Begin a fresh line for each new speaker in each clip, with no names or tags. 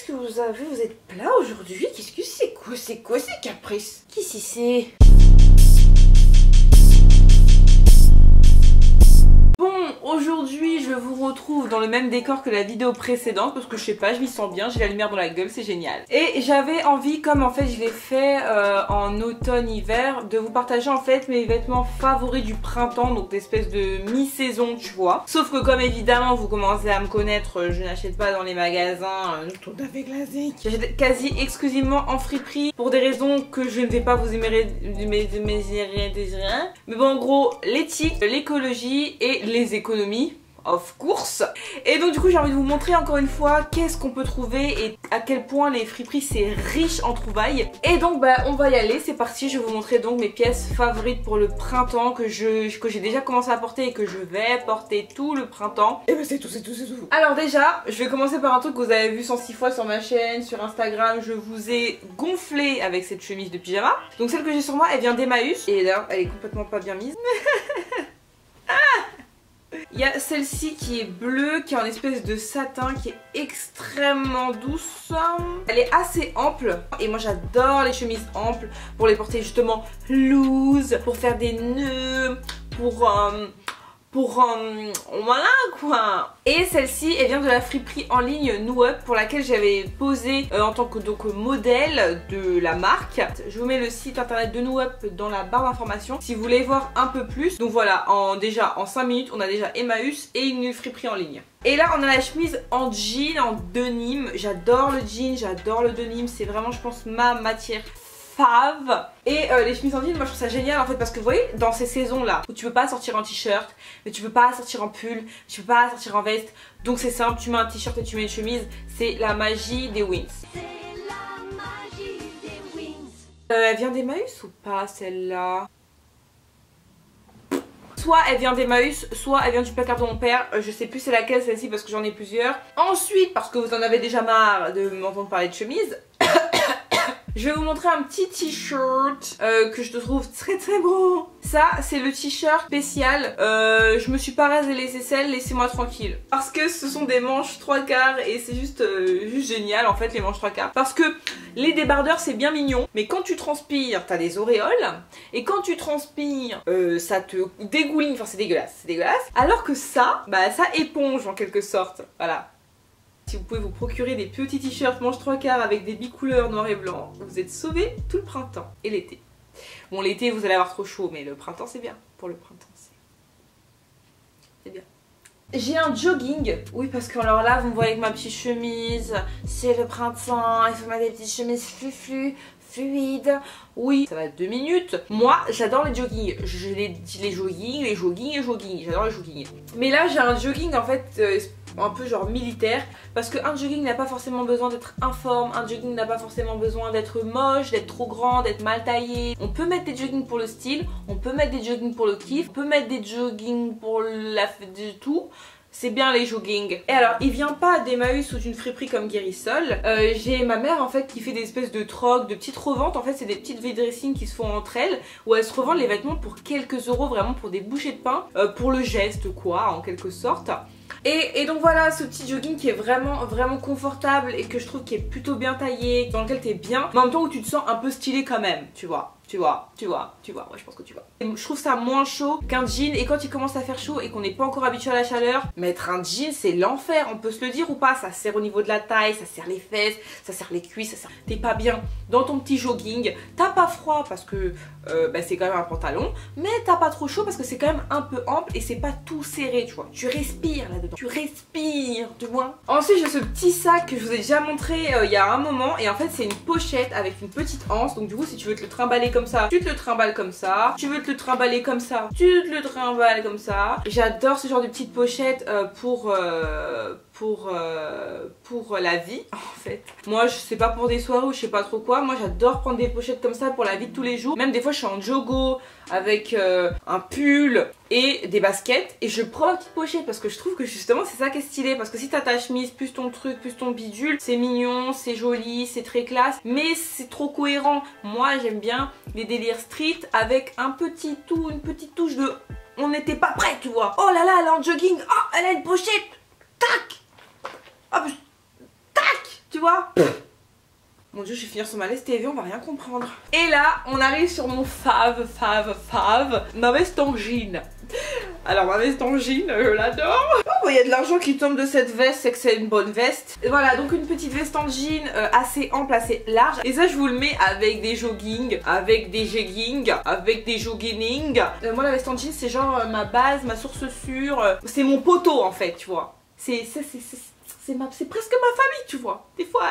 qu'est-ce que vous avez? Vous êtes plat aujourd'hui? Qu'est-ce que c'est quoi? C'est quoi ces caprices? Qui c'est? Aujourd'hui je vous retrouve dans le même décor que la vidéo précédente parce que je sais pas, je m'y sens bien, j'ai la lumière dans la gueule, c'est génial. Et j'avais envie, comme en fait je l'ai fait en automne-hiver, de vous partager en fait mes vêtements favoris du printemps, donc d'espèce de mi-saison tu vois. Sauf que comme évidemment vous commencez à me connaître, je n'achète pas dans les magasins tout à fait classiques. J'achète quasi exclusivement en friperie pour des raisons que je ne vais pas vous émérer, mais bon en gros l'éthique, l'écologie et les économies. Of course. Et donc du coup j'ai envie de vous montrer encore une fois qu'est-ce qu'on peut trouver et à quel point les friperies c'est riche en trouvailles. Et donc bah on va y aller, c'est parti. Je vais vous montrer donc mes pièces favorites pour le printemps que j'ai déjà commencé à porter et que je vais porter tout le printemps. Et bah c'est tout. Alors déjà je vais commencer par un truc que vous avez vu 106 fois sur ma chaîne, sur Instagram. Je vous ai gonflé avec cette chemise de pyjama. Donc celle que j'ai sur moi elle vient d'Emmaüs. Et là elle est complètement pas bien mise. Il y a celle-ci qui est bleue, qui est en espèce de satin, qui est extrêmement douce. Elle est assez ample et moi j'adore les chemises amples pour les porter justement loose, pour faire des nœuds, voilà quoi. Et celle-ci elle vient de la friperie en ligne NooUp pour laquelle j'avais posé en tant que modèle de la marque. Je vous mets le site internet de NooUp dans la barre d'informations si vous voulez voir un peu plus. Donc voilà, déjà en 5 minutes on a déjà Emmaüs et une friperie en ligne. Et là on a la chemise en jean, en denim. J'adore le jean, j'adore le denim, c'est vraiment je pense ma matière fave. Et les chemises en jean, moi je trouve ça génial en fait parce que vous voyez dans ces saisons là où tu peux pas sortir en t-shirt, mais tu peux pas sortir en pull, tu peux pas sortir en veste, donc c'est simple, tu mets un t-shirt et tu mets une chemise, c'est la magie des Wings. Elle vient d'Emmaüs ou pas celle-là? Soit elle vient d'Emmaüs, soit elle vient du placard de mon père. Je sais plus c'est laquelle celle-ci parce que j'en ai plusieurs. Ensuite, parce que vous en avez déjà marre de m'entendre parler de chemise, je vais vous montrer un petit t-shirt que je trouve très très beau. Ça c'est le t-shirt spécial. Je me suis pas rasé les aisselles, laissez-moi tranquille. Parce que ce sont des manches 3/4 et c'est juste génial en fait les manches 3/4. Parce que les débardeurs c'est bien mignon, mais quand tu transpires t'as des auréoles. Et quand tu transpires ça te dégouline, enfin c'est dégueulasse, c'est dégueulasse. Alors que ça, bah ça éponge en quelque sorte, voilà. Si vous pouvez vous procurer des petits t-shirts manches 3/4 avec des bicouleurs noir et blanc, vous êtes sauvés tout le printemps et l'été. Bon l'été vous allez avoir trop chaud mais le printemps c'est bien. Pour le printemps c'est bien. J'ai un jogging, oui parce que alors là vous me voyez avec ma petite chemise, c'est le printemps, il faut mettre des petites chemises fluides. Oui, ça va 2 minutes. Moi, j'adore les joggings. Je l'ai dit les joggings. J'adore les joggings. Mais là, j'ai un jogging en fait un peu genre militaire. Parce qu'un jogging n'a pas forcément besoin d'être informe. Un jogging n'a pas forcément besoin d'être moche, d'être trop grand, d'être mal taillé. On peut mettre des joggings pour le style. On peut mettre des joggings pour le kiff. On peut mettre des joggings pour la tout. C'est bien les joggings. Et alors il vient pas d'Emmaüs ou d'une friperie comme Guérissol. J'ai ma mère en fait qui fait des espèces de trocs, de petites reventes. En fait c'est des petites V-dressing qui se font entre elles, où elles se revendent les vêtements pour quelques euros, vraiment pour des bouchées de pain, pour le geste quoi en quelque sorte. Et donc voilà ce petit jogging qui est vraiment confortable et que je trouve qui est plutôt bien taillé, dans lequel t'es bien, mais en même temps où tu te sens un peu stylé quand même, tu vois. Ouais, je pense que tu vois. Je trouve ça moins chaud qu'un jean, et quand il commence à faire chaud et qu'on n'est pas encore habitué à la chaleur, mettre un jean c'est l'enfer, on peut se le dire ou pas, ça serre au niveau de la taille, ça serre les fesses, ça serre les cuisses, ça serre... T'es pas bien dans ton petit jogging, t'as pas froid parce que bah, c'est quand même un pantalon, mais t'as pas trop chaud parce que c'est quand même un peu ample et c'est pas tout serré, tu vois. Tu respires là-dedans, tu respires, du moins. Ensuite j'ai ce petit sac que je vous ai déjà montré il y a un moment, et en fait c'est une pochette avec une petite anse, donc du coup si tu veux te le trimballer comme ça, tu te le trimbales comme ça. Tu veux te le trimballer comme ça, tu te le trimbales comme ça. J'adore ce genre de petite pochette pour la vie en fait. Moi je sais pas, pour des soirées ou je sais pas trop quoi, moi j'adore prendre des pochettes comme ça pour la vie de tous les jours. Même des fois je suis en joggo avec un pull et des baskets et je prends ma petite pochette parce que je trouve que justement c'est ça qui est stylé. Parce que si t'as ta chemise plus ton truc plus ton bidule, c'est mignon, c'est joli, c'est très classe, mais c'est trop cohérent. Moi j'aime bien les délires street avec un petit tout, une petite touche de on n'était pas prêt, tu vois. Oh là là, elle est en jogging, oh elle a une pochette, tac, hop, tac, tu vois. Mon dieu, je vais finir sur ma liste TV, on va rien comprendre. Et là, on arrive sur mon fave, ma veste en jean. Alors ma veste en jean, je l'adore. Oh, il y a de l'argent qui tombe de cette veste, c'est que c'est une bonne veste. Et voilà, donc une petite veste en jean assez ample, assez large. Et ça, je vous le mets avec des joggings, avec des jeggings, avec des jogging. Moi, la veste en jean, c'est genre ma base, ma source sûre. C'est mon poteau en fait, tu vois. C'est presque ma famille, tu vois. Des fois...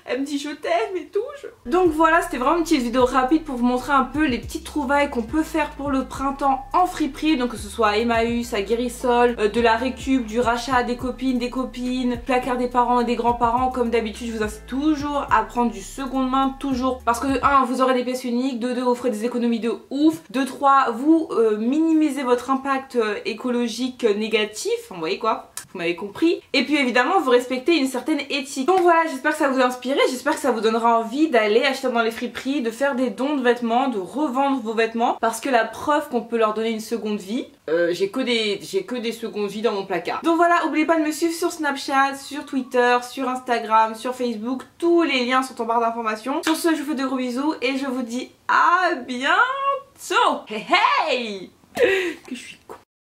elle me dit je t'aime et tout. Donc voilà, c'était vraiment une petite vidéo rapide pour vous montrer un peu les petites trouvailles qu'on peut faire pour le printemps en friperie. Donc que ce soit à Emmaüs, à Guérissol, de la récup, du rachat des copines, placard des parents et des grands-parents. Comme d'habitude, je vous incite toujours à prendre du seconde main, toujours. Parce que 1, vous aurez des pièces uniques, 2, vous ferez des économies de ouf, 2, 3, vous minimisez votre impact écologique négatif, vous voyez quoi, vous m'avez compris. Et puis évidemment, vous respectez une certaine éthique. Donc voilà, j'espère que ça vous a inspiré, j'espère que ça vous donnera envie d'aller acheter dans les friperies, de faire des dons de vêtements, de revendre vos vêtements, parce que la preuve qu'on peut leur donner une seconde vie, j'ai que des secondes vies dans mon placard. Donc voilà, n'oubliez pas de me suivre sur Snapchat, sur Twitter, sur Instagram, sur Facebook, tous les liens sont en barre d'informations. Sur ce, je vous fais de gros bisous et je vous dis à bientôt. Hey hey, que je suis cool.